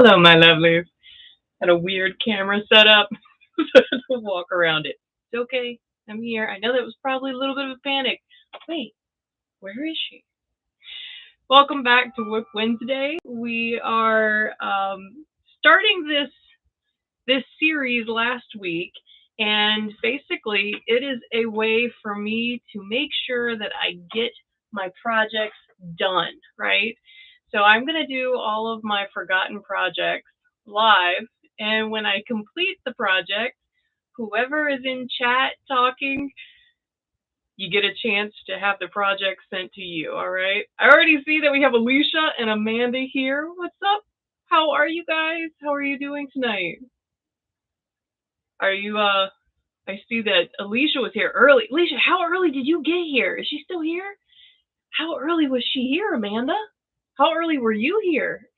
Hello, my lovelies. Had a weird camera set up to walk around it. It's okay. I'm here. I know that was probably a little bit of a panic. Wait, where is she? Welcome back to WIP Wednesday. We are starting this series last week, and basically, it is a way for me to make sure that I get my projects done, right? So I'm going to do all of my forgotten projects live, and when I complete the project, whoever is in chat talking, you get a chance to have the project sent to you, all right? I already see that we have Alicia and Amanda here. What's up? How are you guys? How are you doing tonight? Are you I see that Alicia was here early. Alicia, how early did you get here? Is she still here? How early was she here, Amanda? How early were you here?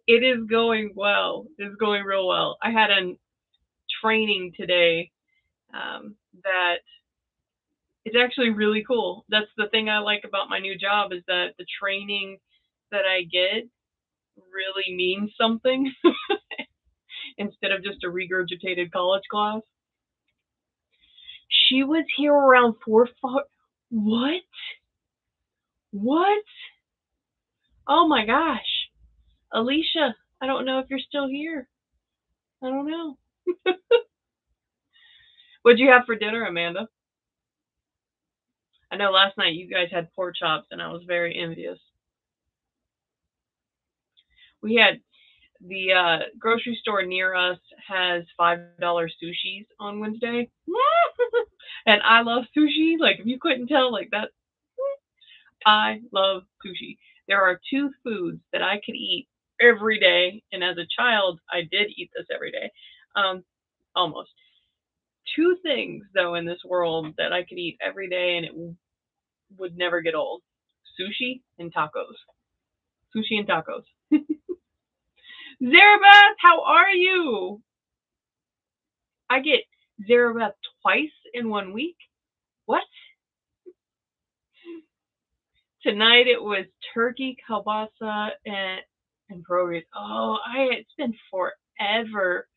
It is going well. It's going real well. I had a training today that is actually really cool. That's the thing I like about my new job is that the training that I get really means something instead of just a regurgitated college class. She was here around 4. What? What? Oh my gosh. Alicia, I don't know if you're still here. I don't know. What'd you have for dinner, Amanda? I know last night you guys had pork chops and I was very envious. We had the grocery store near us has $5 sushis on Wednesday. And I love sushi. Like, if you couldn't tell, like that, I love sushi. There are two foods that I could eat every day. And as a child, I did eat this every day. Almost. Two things, though, in this world that I could eat every day and it would never get old. Sushi and tacos. Sushi and tacos. Zarabeth, how are you? I get Zarabeth twice in 1 week? What? Tonight it was turkey, kielbasa, and pierogies. Oh, it's been forever,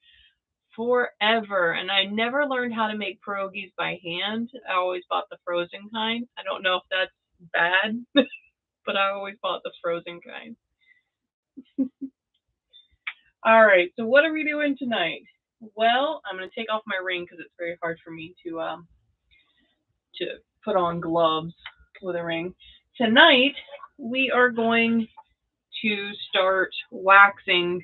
and I never learned how to make pierogies by hand. I always bought the frozen kind. I don't know if that's bad, but I always bought the frozen kind. All right, so what are we doing tonight? Well, I'm going to take off my ring because it's very hard for me to put on gloves with a ring. Tonight, we are going to start waxing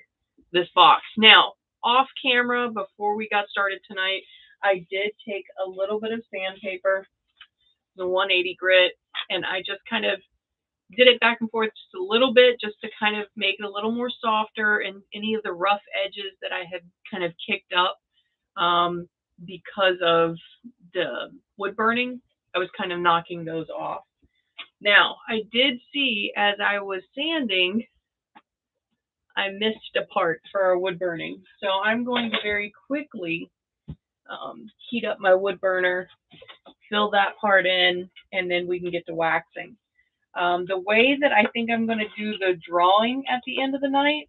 this box. Now, off camera, before we got started tonight, I did take a little bit of sandpaper, the 180 grit, and I just kind of did it back and forth just a little bit just to kind of make it a little more softer and any of the rough edges that I had kind of kicked up because of the wood burning. I was kind of knocking those off. Now, I did see as I was sanding, I missed a part for our wood burning. So I'm going to very quickly heat up my wood burner, fill that part in, and then we can get to waxing. The way that I think I'm going to do the drawing at the end of the night,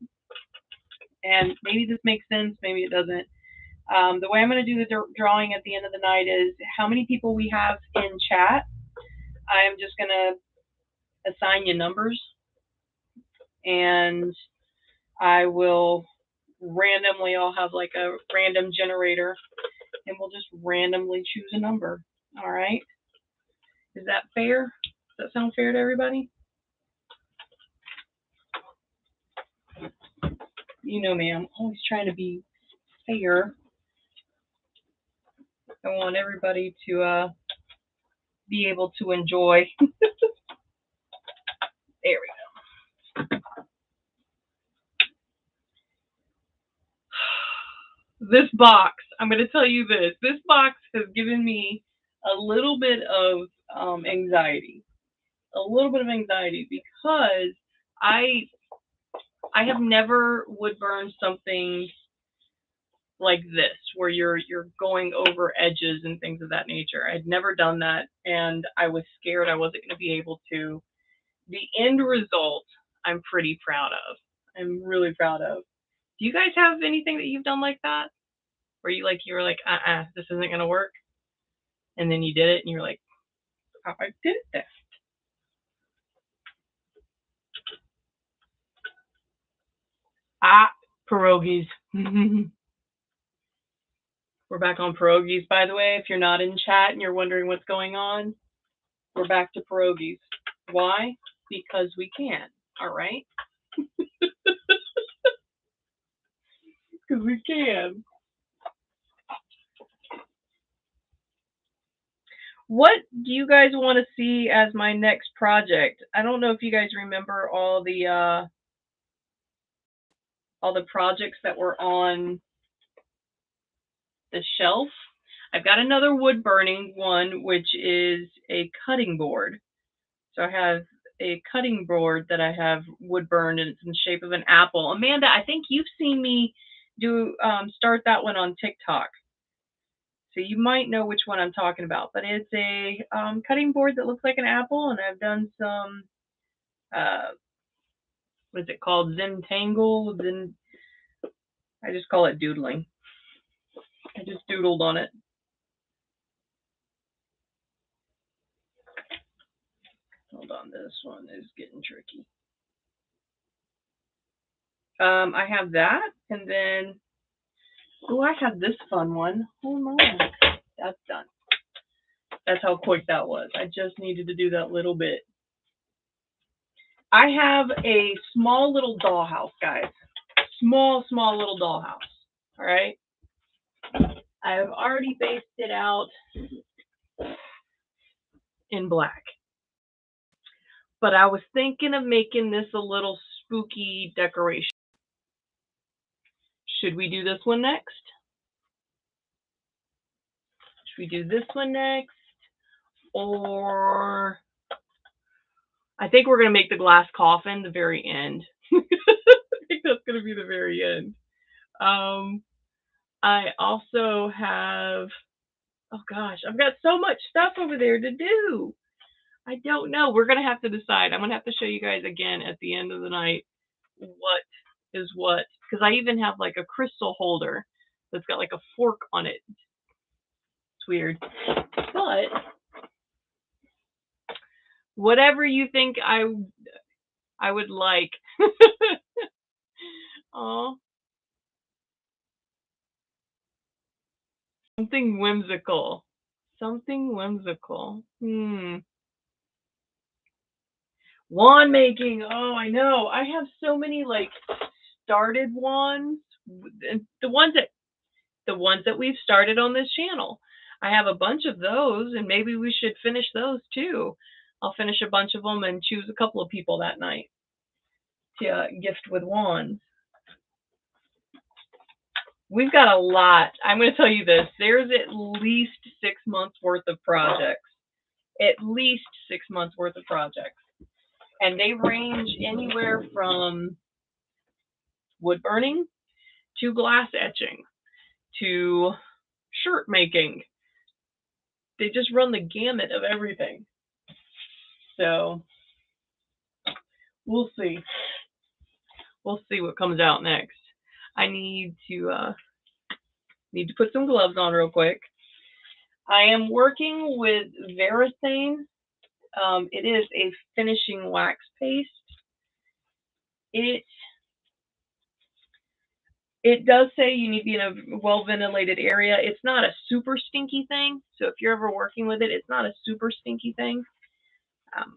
and maybe this makes sense, maybe it doesn't. The way I'm going to do the drawing at the end of the night is how many people we have in chat. I'm just going to assign you numbers, and I will randomly, I'll have like a random generator, and we'll just randomly choose a number. All right? Is that fair? Does that sound fair to everybody? You know me, I'm always trying to be fair. I want everybody to be able to enjoy. There we go. This box, I'm going to tell you this. This box has given me a little bit of anxiety. A little bit of anxiety because I have never wood burned something like this where you're going over edges and things of that nature. I'd never done that, and I was scared I wasn't going to be able to. The end result I'm pretty proud of. I'm really proud of. Do you guys have anything that you've done like that? Where you were like, this isn't gonna work, and then you did it, and you're like, oh, I did this. Pierogies. We're back on pierogies, by the way. If you're not in chat and you're wondering what's going on, we're back to pierogies. Why? Because we can. All right. Because we can. What do you guys want to see as my next project? I don't know if you guys remember all the projects that were on the shelf. I've got another wood burning one, which is a cutting board. So I have a cutting board that I have wood burned, and it's in the shape of an apple. Amanda, I think you've seen me do start that one on TikTok. So you might know which one I'm talking about, but it's a cutting board that looks like an apple, and I've done some, what is it called? Zentangle? I just call it doodling. I just doodled on it. Hold on, this one is getting tricky. I have that, and then, I have this fun one. Hold on. That's done. That's how quick that was. I just needed to do that little bit. I have a small little dollhouse, guys. Small little dollhouse. All right. I've already based it out in black. But I was thinking of making this a little spooky decoration. Should we do this one next? Should we do this one next? Or I think we're going to make the glass coffin the very end. I think that's going to be the very end. I also have, oh gosh, I've got so much stuff over there to do. I don't know. We're going to have to decide. I'm going to have to show you guys again at the end of the night what is what. Because I even have like a crystal holder that's got like a fork on it. It's weird. But whatever you think I would like. Oh. Something whimsical. Something whimsical. Wand making. Oh, I know. I have so many like started wands. The ones that we've started on this channel. I have a bunch of those, and maybe we should finish those too. I'll finish a bunch of them and choose a couple of people that night to gift with wands. We've got a lot. I'm going to tell you this. There's at least 6 months worth of projects. At least 6 months worth of projects. And they range anywhere from wood burning to glass etching to shirt making. They just run the gamut of everything. So we'll see. We'll see what comes out next. I need to put some gloves on real quick. I am working with Verithane. It is a finishing wax paste. It does say you need to be in a well-ventilated area. It's not a super stinky thing. So if you're ever working with it, it's not a super stinky thing.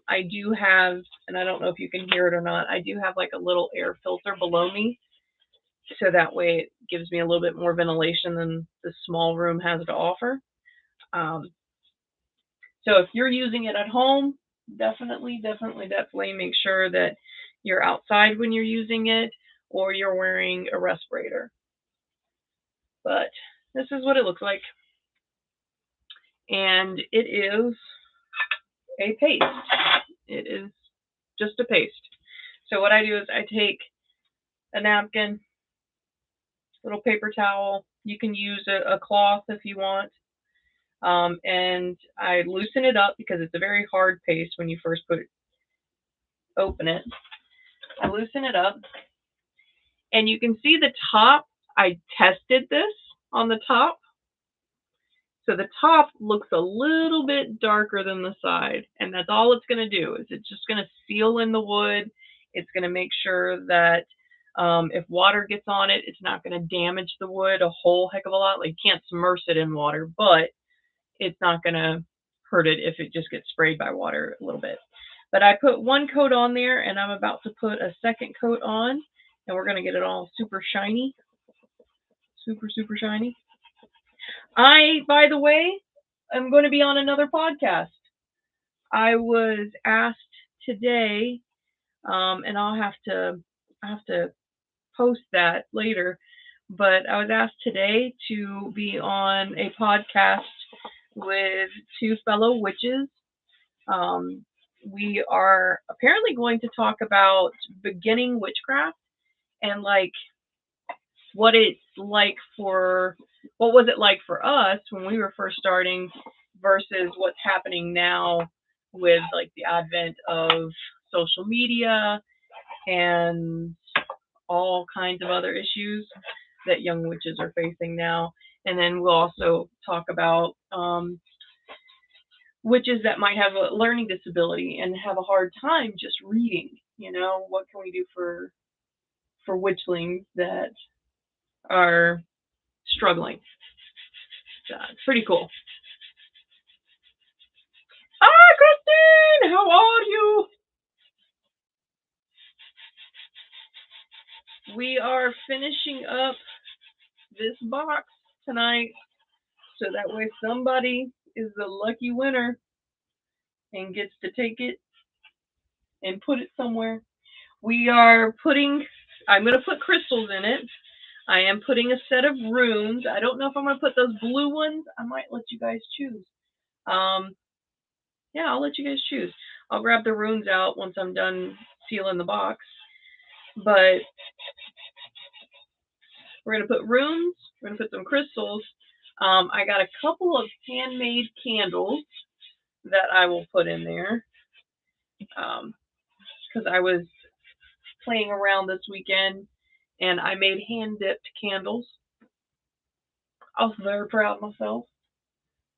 I do have, and I don't know if you can hear it or not, I do have like a little air filter below me. So that way it gives me a little bit more ventilation than the small room has to offer. So if you're using it at home, definitely make sure that you're outside when you're using it or you're wearing a respirator. But this is what it looks like. And it is a paste. It is just a paste. So what I do is I take a napkin, little paper towel. You can use a cloth if you want. And I loosen it up because it's a very hard paste when you first open it. I loosen it up And you can see the top. I tested this on the top. So the top looks a little bit darker than the side. And that's all it's going to do, is it's just going to seal in the wood. It's going to make sure that if water gets on it, it's not going to damage the wood a whole heck of a lot. Like, you can't submerge it in water, but it's not going to hurt it if it just gets sprayed by water a little bit. But I put one coat on there, and I'm about to put a second coat on, and we're going to get it all super shiny. Super, super shiny. By the way, I'm going to be on another podcast. I was asked today, and I have to post that later, but I was asked today to be on a podcast with two fellow witches. We are apparently going to talk about beginning witchcraft and like what was it like for us when we were first starting versus what's happening now with like the advent of social media and all kinds of other issues that young witches are facing now. And then we'll also talk about witches that might have a learning disability and have a hard time just reading. You know, what can we do for witchlings that are struggling? It's pretty cool. Christine, how are you? We are finishing up this box tonight, so that way somebody is the lucky winner and gets to take it and put it somewhere. I'm going to put crystals in it. I am putting a set of runes. I don't know if I'm going to put those blue ones. I might let you guys choose. Yeah, I'll let you guys choose. I'll grab the runes out once I'm done sealing the box. But we're going to put runes. We're going to put some crystals. I got a couple of handmade candles that I will put in there. Because I was playing around this weekend and I made hand-dipped candles. I was very proud of myself.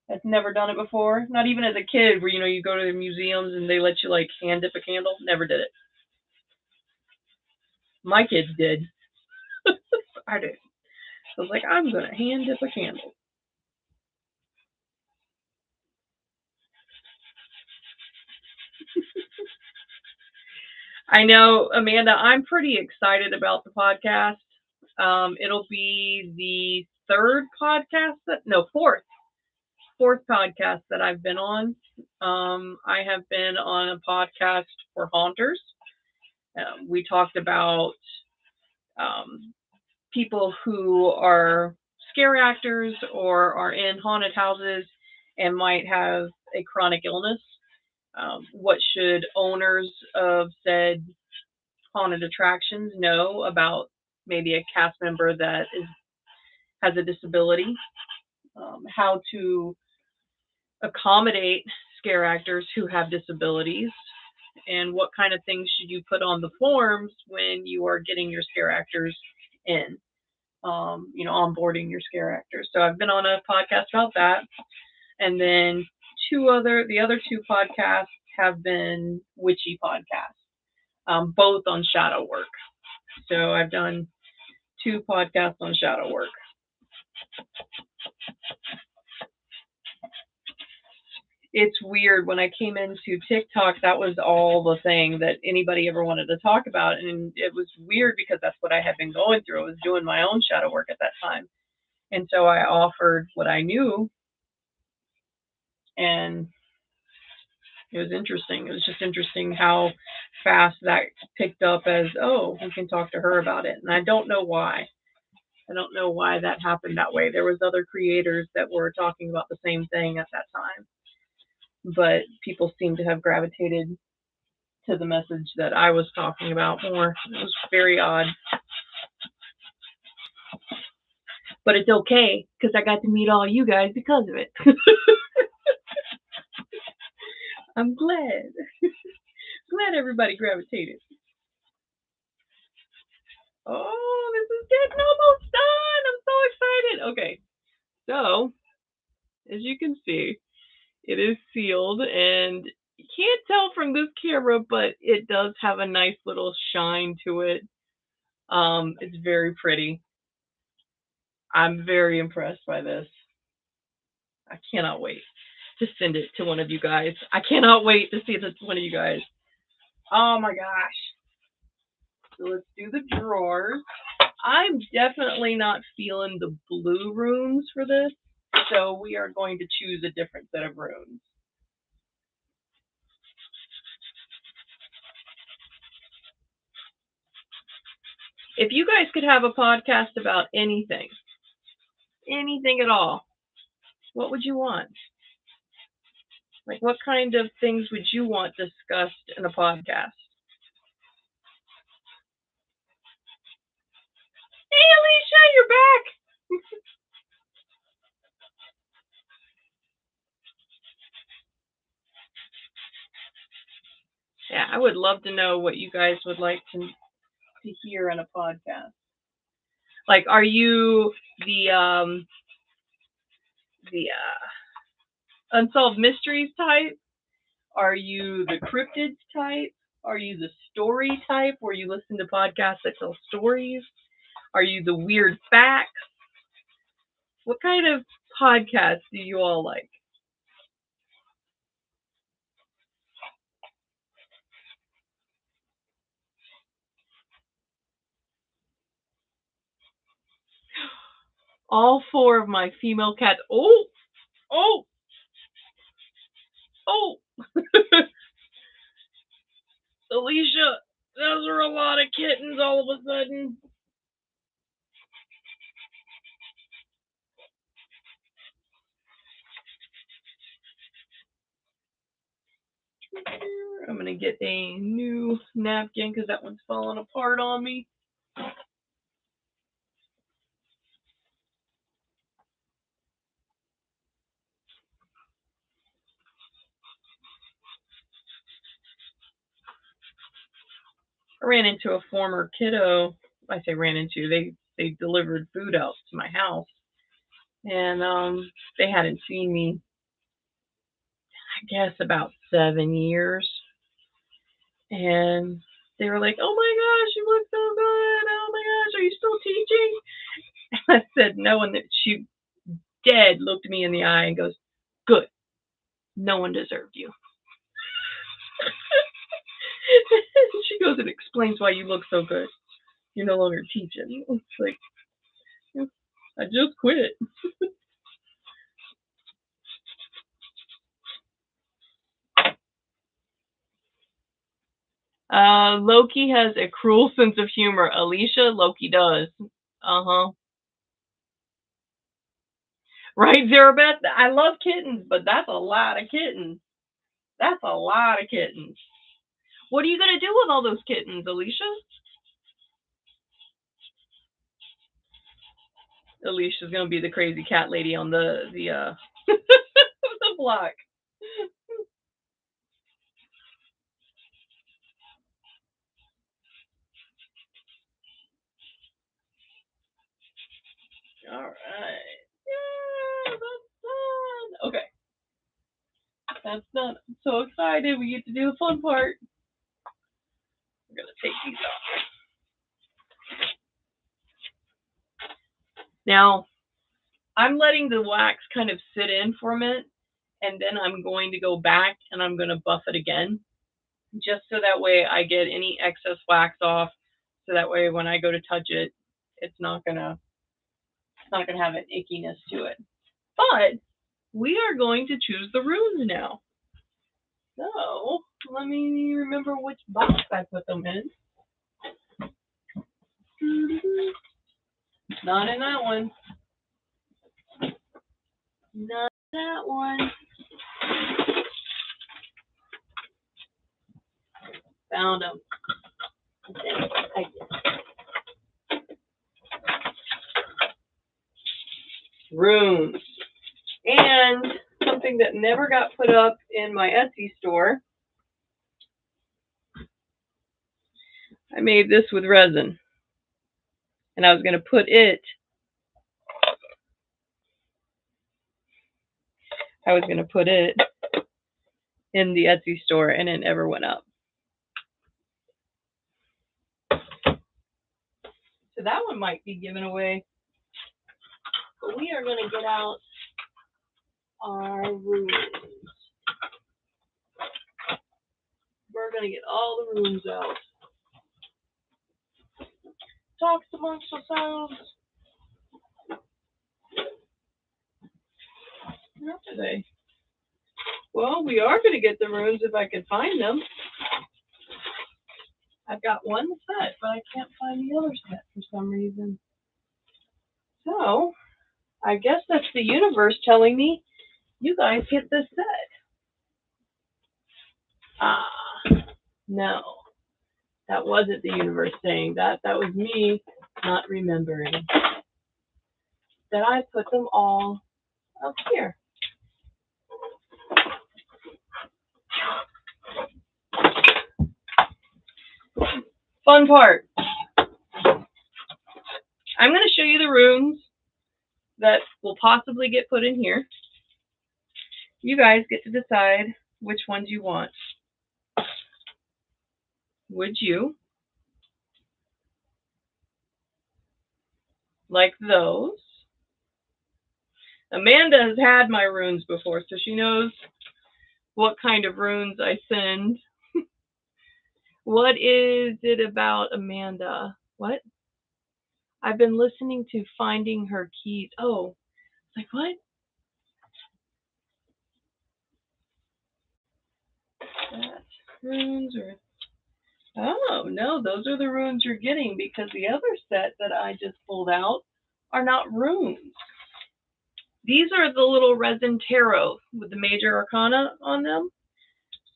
I've never done it before. Not even as a kid where, you go to the museums and they let you like hand dip a candle. Never did it. My kids did. I did. I was like, I'm going to hand dip a candle. I know, Amanda, I'm pretty excited about the podcast. It'll be the fourth podcast that I've been on. I have been on a podcast for haunters. We talked about people who are scare actors or are in haunted houses and might have a chronic illness. What should owners of said haunted attractions know about maybe a cast member that has a disability? How to accommodate scare actors who have disabilities, and what kind of things should you put on the forms when you are getting your scare actors in, onboarding your scare actors. So I've been on a podcast about that. And then the other two podcasts have been witchy podcasts, both on shadow work. So I've done 2 podcasts on shadow work. It's weird. When I came into TikTok, that was all the thing that anybody ever wanted to talk about. And it was weird because that's what I had been going through. I was doing my own shadow work at that time. And so I offered what I knew. And it was interesting. It was just interesting how fast that picked up as, oh, we can talk to her about it. And I don't know why. I don't know why that happened that way. There was other creators that were talking about the same thing at that time. But people seem to have gravitated to the message that I was talking about more. It was very odd. But it's okay, because I got to meet all you guys because of it. I'm glad. Glad everybody gravitated. Oh, it's almost done. I'm so excited. Okay, so as you can see, it is sealed, and you can't tell from this camera, but it does have a nice little shine to it. It's very pretty. I'm very impressed by this. I cannot wait to send it to one of you guys. I cannot wait to see it to one of you guys. Oh my gosh. So let's do the drawers. I'm definitely not feeling the blue runes for this, so we are going to choose a different set of runes. If you guys could have a podcast about anything at all, what would you want? Like, what kind of things would you want discussed in a podcast? Hey, Alicia, you're back. Yeah, I would love to know what you guys would like to hear in a podcast. Like, are you the unsolved mysteries type? Are you the cryptids type? Are you the story type where you listen to podcasts that tell stories? Are you the weird facts? What kind of podcasts do you all like? All four of my female cats. Oh. Alicia, those are a lot of kittens all of a sudden. I'm going to get a new napkin because that one's falling apart on me. I ran into a former kiddo. I say ran into. They delivered food out to my house, and they hadn't seen me, I guess, about 7 years. And they were like, "Oh my gosh, you look so good! Oh my gosh, are you still teaching?" And I said no, and she dead looked me in the eye and goes, "Good. No one deserved you." She goes and explains why you look so good. You're no longer teaching. It's like, I just quit. Loki has a cruel sense of humor. Alicia, Loki does. Uh-huh. Right, Zarabeth? I love kittens, but that's a lot of kittens. That's a lot of kittens. What are you going to do with all those kittens, Alicia? Alicia's going to be the crazy cat lady on the the block. All right. Yeah, that's done. Okay. That's done. I'm so excited. We get to do the fun part. We're going to take these off. Now, I'm letting the wax kind of sit in for a minute, and then I'm going to go back and I'm going to buff it again, just so that way I get any excess wax off, so that way when I go to touch it, it's not gonna have an ickiness to it. But we are going to choose the runes now. So let me remember which box I put them in. Not in that one. Not that one. Found them. Okay. Runes. And something that never got put up in my Etsy store. I made this with resin. And I was going to put it, in the Etsy store, and it never went up. So that one might be given away. But we are going to get out our runes. We're going to get all the runes out. Talks amongst ourselves. Where are they? Well, we are going to get the runes if I can find them. I've got one set, but I can't find the other set for some reason. So, I guess that's the universe telling me, you guys get this set. No. That wasn't the universe saying that. That was me not remembering that I put them all up here. Fun part. I'm going to show you the runes that will possibly get put in here. You guys get to decide which ones you want. Would you like those? Amanda has had my runes before, so she knows what kind of runes I send. What is it about Amanda? What? I've been listening to Finding Her Keys. Oh, like what? That runes or... Oh, no, those are the runes you're getting, because the other set that I just pulled out are not runes. These are the little resin tarot with the major arcana on them.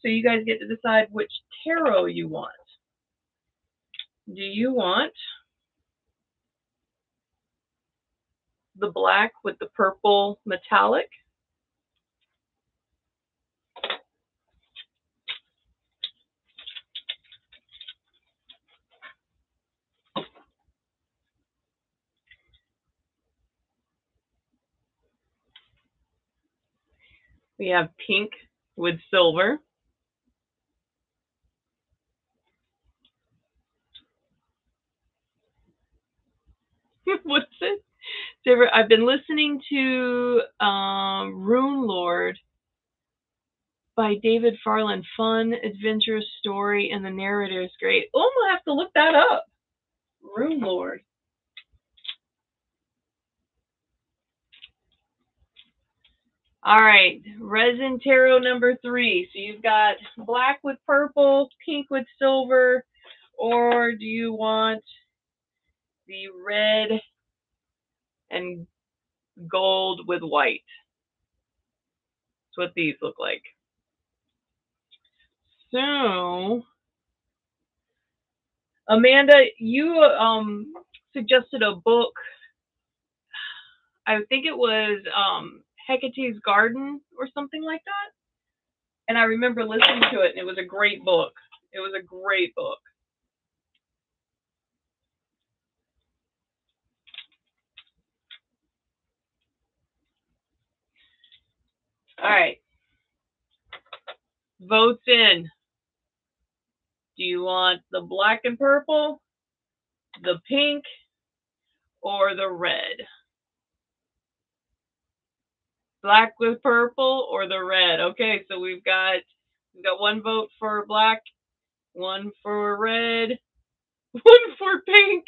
So you guys get to decide which tarot you want. Do you want the black with the purple metallic? We have pink with silver. What's it? I've been listening to Rune Lord by David Farland. Fun, adventurous story, and the narrative is great. Oh, I'm going to have to look that up. Rune Lord. All right, resin tarot number 3. So you've got black with purple, pink with silver, or do you want the red and gold with white? That's what these look like. So, Amanda, you suggested a book. I think it was Hecate's Garden or something like that. And I remember listening to it, and it was a great book. It was a great book. All right. Votes in. Do you want the black and purple, the pink, or the red? Black with purple or the red? Okay, so we've got one vote for black, one for red, one for pink,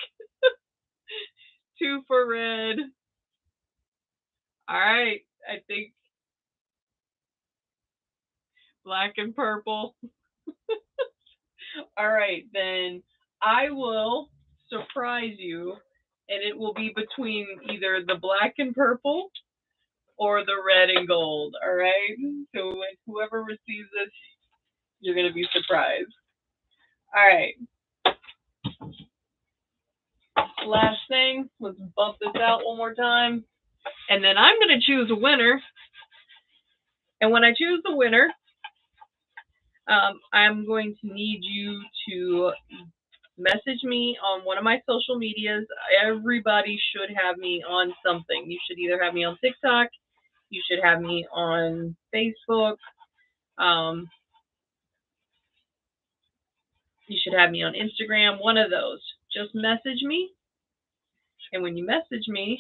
2 for red. All right, I think black and purple. All right, then I will surprise you, and it will be between either the black and purple or the red and gold. All right, so whoever receives this, you're going to be surprised. All right. Last thing, let's bump this out one more time. And then I'm going to choose a winner. And when I choose the winner, I'm going to need you to message me on one of my social medias. Everybody should have me on something. You should either have me on TikTok, you should have me on Facebook, you should have me on Instagram, one of those. Just message me, and when you message me,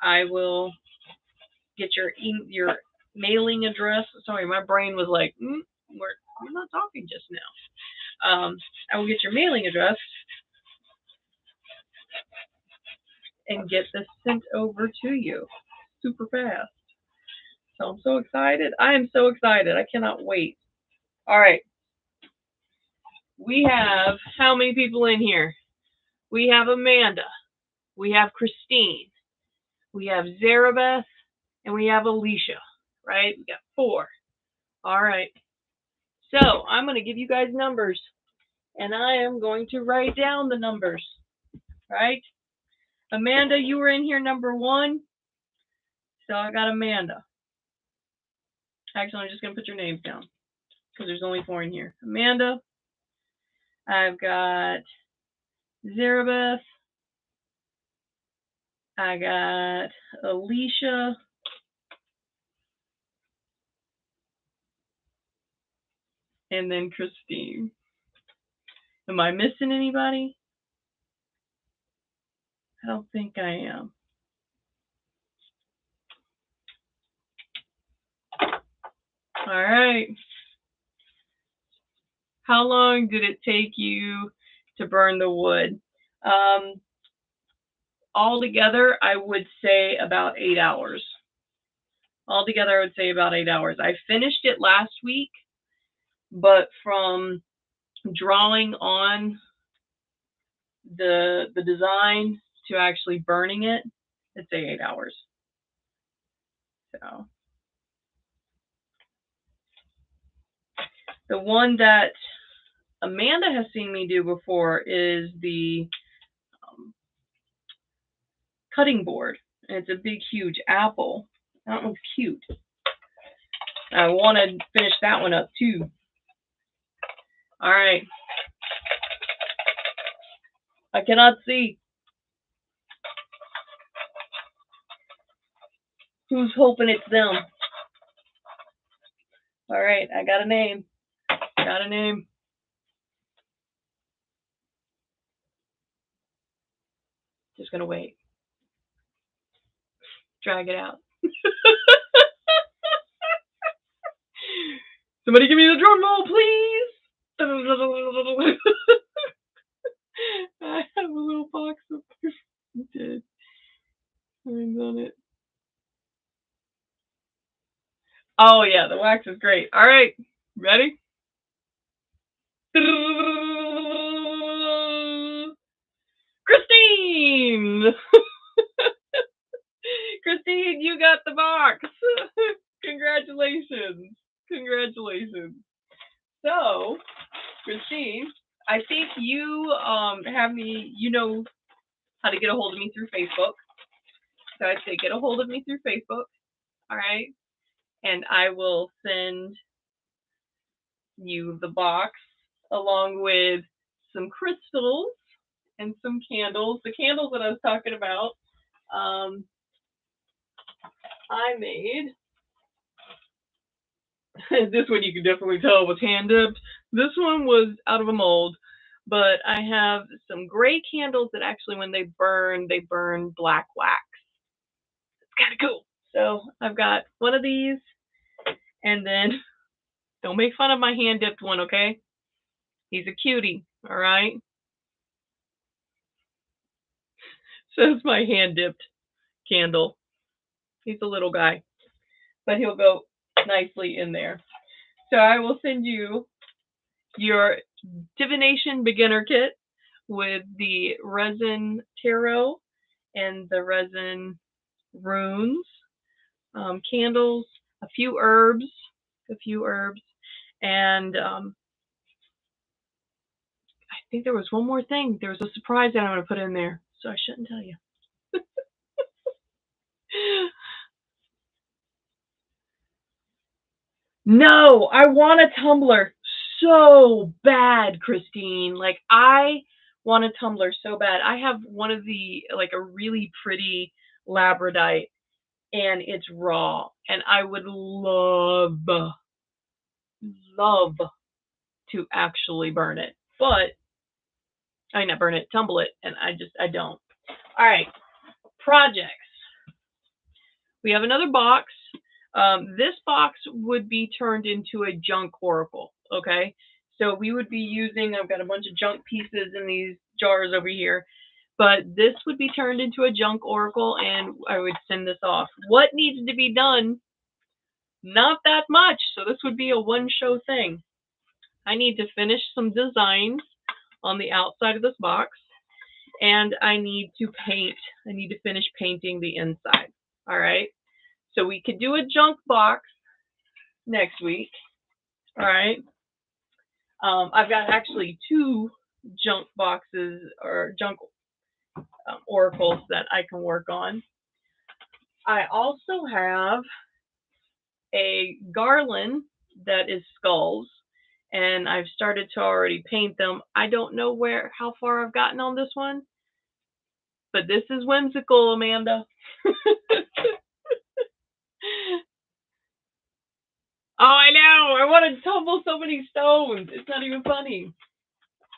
I will get your mailing address. Sorry, my brain was like, we're not talking just now. I will get your mailing address and get this sent over to you super fast. So I'm so excited. I am so excited. I cannot wait. All right. We have how many people in here? We have Amanda. We have Christine. We have Zarabeth. And we have Alicia. Right? We got 4. All right. So I'm going to give you guys numbers. And I am going to write down the numbers. Right? Amanda, you were in here number 1. So I got Amanda. Actually, I'm just going to put your names down because there's only 4 in here. Amanda. I've got Zarabeth. I got Alicia. And then Christine. Am I missing anybody? I don't think I am. All right. How long did it take you to burn the wood? Altogether, I would say about 8 hours. Altogether, I would say about 8 hours. I finished it last week, but from drawing on the design to actually burning it, I'd say 8 hours. So the one that Amanda has seen me do before is the cutting board. And it's a big, huge apple. That one's cute. I want to finish that one up too. All right. I cannot see. Who's hoping it's them? All right, I got a name. Got a name. Just gonna wait. Drag it out. Somebody give me the drum roll, please. I have a little box of dead names on it. Oh yeah, the wax is great. All right, ready? Christine! Christine, you got the box. Congratulations. Congratulations. So, Christine, I think you have me, you know how to get a hold of me through Facebook. So I'd say get a hold of me through Facebook. All right. And I will send you the box along with some crystals and some candles. The candles that I was talking about, I made. This one you can definitely tell was hand dipped. This one was out of a mold, but I have some gray candles that actually, when they burn black wax. It's kind of cool. So I've got one of these, and then don't make fun of my hand dipped one, okay? He's a cutie, all right? So that's my hand dipped candle. He's a little guy, but he'll go nicely in there. So I will send you your Divination beginner kit with the resin tarot and the resin runes, candles, a few herbs, and I think there was one more thing. There was a surprise that I'm going to put in there, so I shouldn't tell you. No, I want a tumbler so bad, Christine. Like, I want a tumbler so bad. I have one of the, like, a really pretty labradorite, and it's raw. And I would love to actually burn it. But, I not burn it, tumble it, and I don't. All right, projects. We have another box. This box would be turned into a junk oracle, okay? So we would be using, I've got a bunch of junk pieces in these jars over here, but this would be turned into a junk oracle, and I would send this off. What needs to be done? Not that much, so this would be a one-show thing. I need to finish some designs on the outside of this box, and I need to paint. I need to finish painting the inside, all right? So we could do a junk box next week. All right. I've got actually 2 junk boxes or junk oracles that I can work on. I also have a garland that is skulls, and I've started to already paint them. I don't know how far I've gotten on this one, but this is whimsical, Amanda. Oh, I know. I want to tumble so many stones. It's not even funny.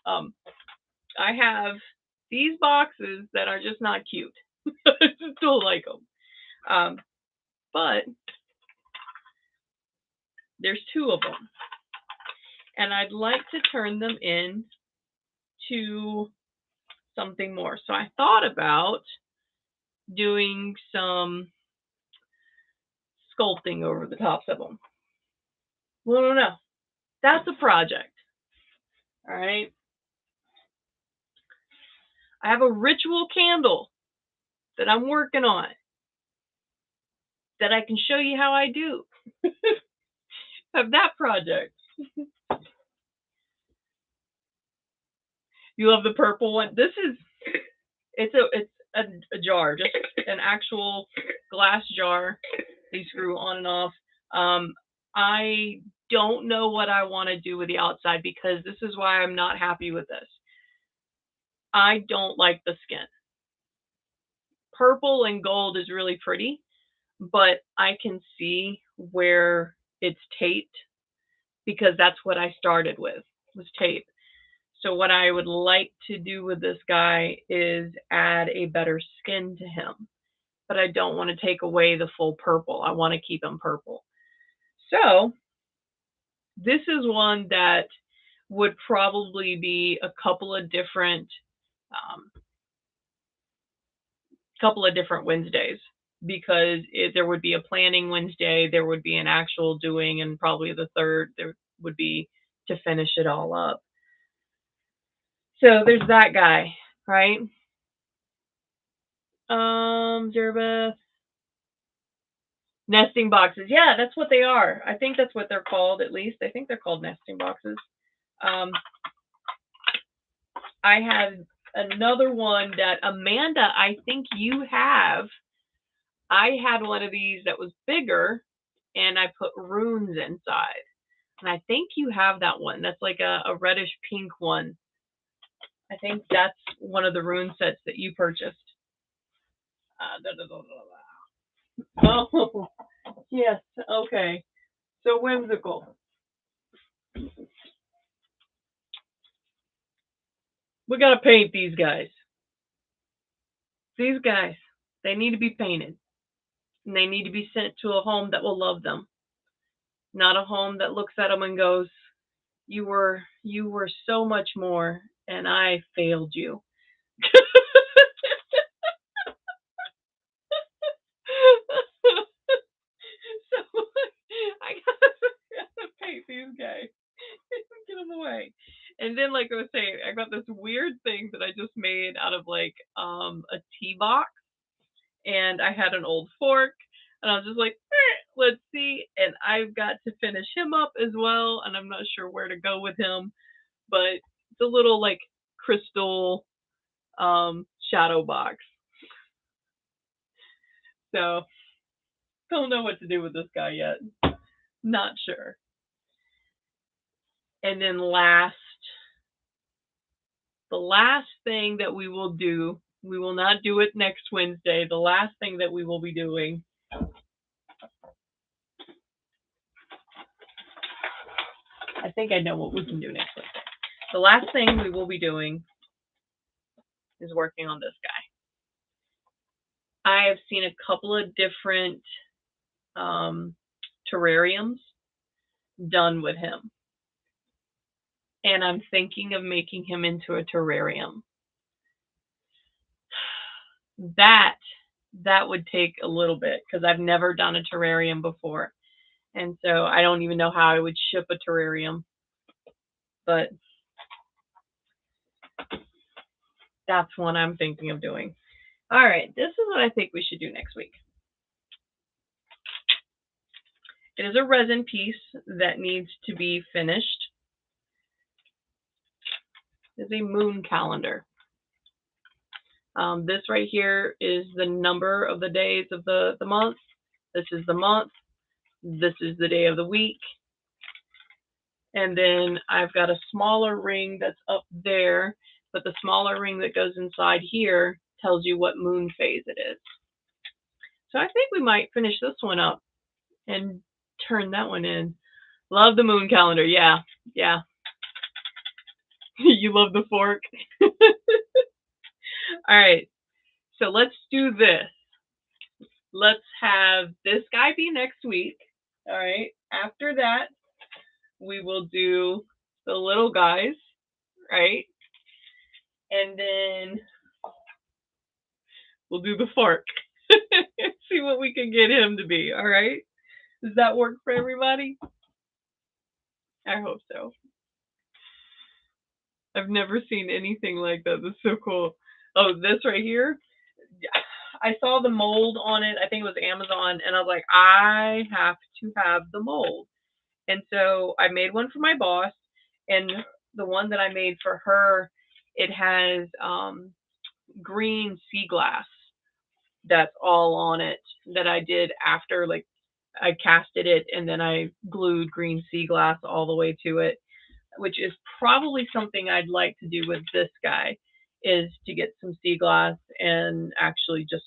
I have these boxes that are just not cute. I just don't like them. But there's 2 of them. And I'd like to turn them in to something more. So I thought about doing some sculpting over the tops of them. Well, I don't know. That's a project. All right. I have a ritual candle that I'm working on that I can show you how I do. Have that project. You love the purple one? This is it's a jar, just an actual glass jar. You screw on and off. I don't know what I want to do with the outside, because this is why I'm not happy with this. I don't like the skin. Purple and gold is really pretty, but I can see where it's taped, because that's what I started with, was tape. So what I would like to do with this guy is add a better skin to him, but I don't want to take away the full purple. I want to keep him purple. So this is one that would probably be a couple of different Wednesdays, because there would be a planning Wednesday, there would be an actual doing, and probably the third there would be to finish it all up. So there's that guy, right? Zerbeth. Nesting boxes. Yeah, that's what they are. I think that's what they're called, at least. I think they're called nesting boxes. I have another one that, Amanda, I think you have. I had one of these that was bigger, and I put runes inside. And I think you have that one. That's like a reddish pink one. I think that's one of the rune sets that you purchased. Oh, yes. Okay. So whimsical. We got to paint these guys. These guys, they need to be painted. And they need to be sent to a home that will love them. Not a home that looks at them and goes, you were so much more, and I failed you. So I gotta paint these guys. Get them away. And then, like I was saying, I got this weird thing that I just made out of like a tea box, and I had an old fork, and I was just like, let's see. And I've got to finish him up as well, and I'm not sure where to go with him, but it's a little like crystal shadow box. So don't know what to do with this guy yet. Not sure. And then the last thing that we will do, we will not do it next Wednesday. The last thing that we will be doing I think I know what we can do next Wednesday. The last thing we will be doing is working on this guy. I have seen a couple of different terrariums done with him. And I'm thinking of making him into a terrarium. That would take a little bit because I've never done a terrarium before. And so I don't even know how I would ship a terrarium. But that's one I'm thinking of doing. All right, this is what I think we should do next week. It is a resin piece that needs to be finished. It's a moon calendar. This right here is the number of the days of the month. This is the month. This is the day of the week. And then I've got a smaller ring that's up there, but the smaller ring that goes inside here tells you what moon phase it is. So I think we might finish this one up and turn that one in. Love the moon calendar. Yeah. You love the fork. All right. So let's do this. Let's have this guy be next week. All right. After that, we will do the little guys, right? And then we'll do the fork. See what we can get him to be. All right. Does that work for everybody? I hope so. I've never seen anything like that. That's so cool. Oh, this right here. I saw the mold on it. I think it was Amazon. And I was like, I have to have the mold. And so I made one for my boss. And the one that I made for her, it has green sea glass that's all on it that I did after, like, I casted it and then I glued green sea glass all the way to it, which is probably something I'd like to do with this guy, is to get some sea glass and actually just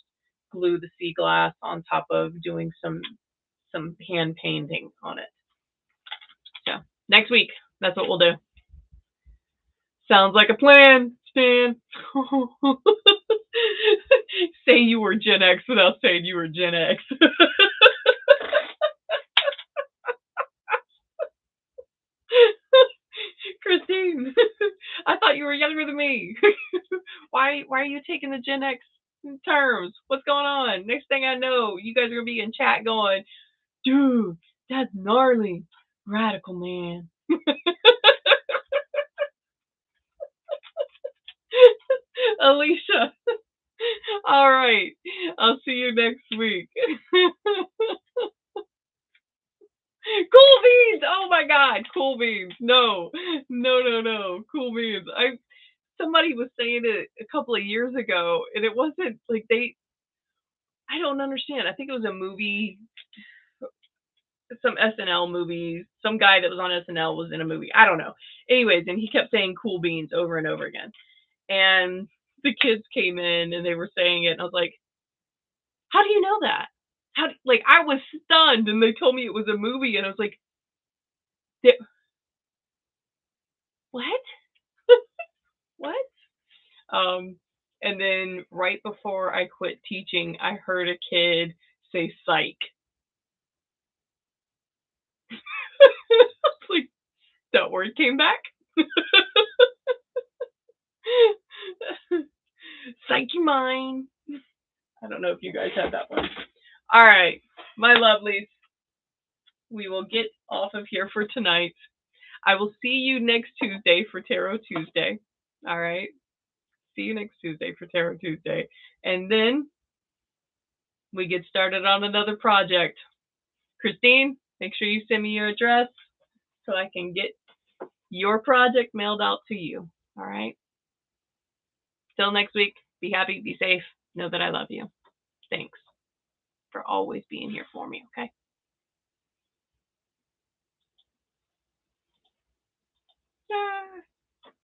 glue the sea glass on top of doing some hand painting on it. So next week, that's what we'll do. Sounds like a plan, Stan. Say you were Gen X without saying you were Gen X. Christine, I thought you were younger than me. Why are you taking the Gen X terms? What's going on? Next thing I know, you guys are going to be in chat going, dude, that's gnarly. Radical man. Alicia. All right. I'll see you next week. Cool beans. Oh my God. Cool beans. No. Cool beans. Somebody was saying it a couple of years ago, and it wasn't like I don't understand. I think it was a movie, some SNL movie. Some guy that was on SNL was in a movie. I don't know. Anyways, and he kept saying cool beans over and over again. And the kids came in and they were saying it, and I was like, how do you know that? I was stunned, and they told me it was a movie, and I was like, what? What? And then right before I quit teaching, I heard a kid say psych. Like, that word came back. Psyche mine. I don't know if you guys have that one. All right, my lovelies, we will get off of here for tonight. I will see you next Tuesday for Tarot Tuesday. All right. See you next Tuesday for Tarot Tuesday. And then we get started on another project. Christine, make sure you send me your address so I can get your project mailed out to you. All right. Till next week, be happy, be safe. Know that I love you. Thanks for always being here for me, okay? Yeah.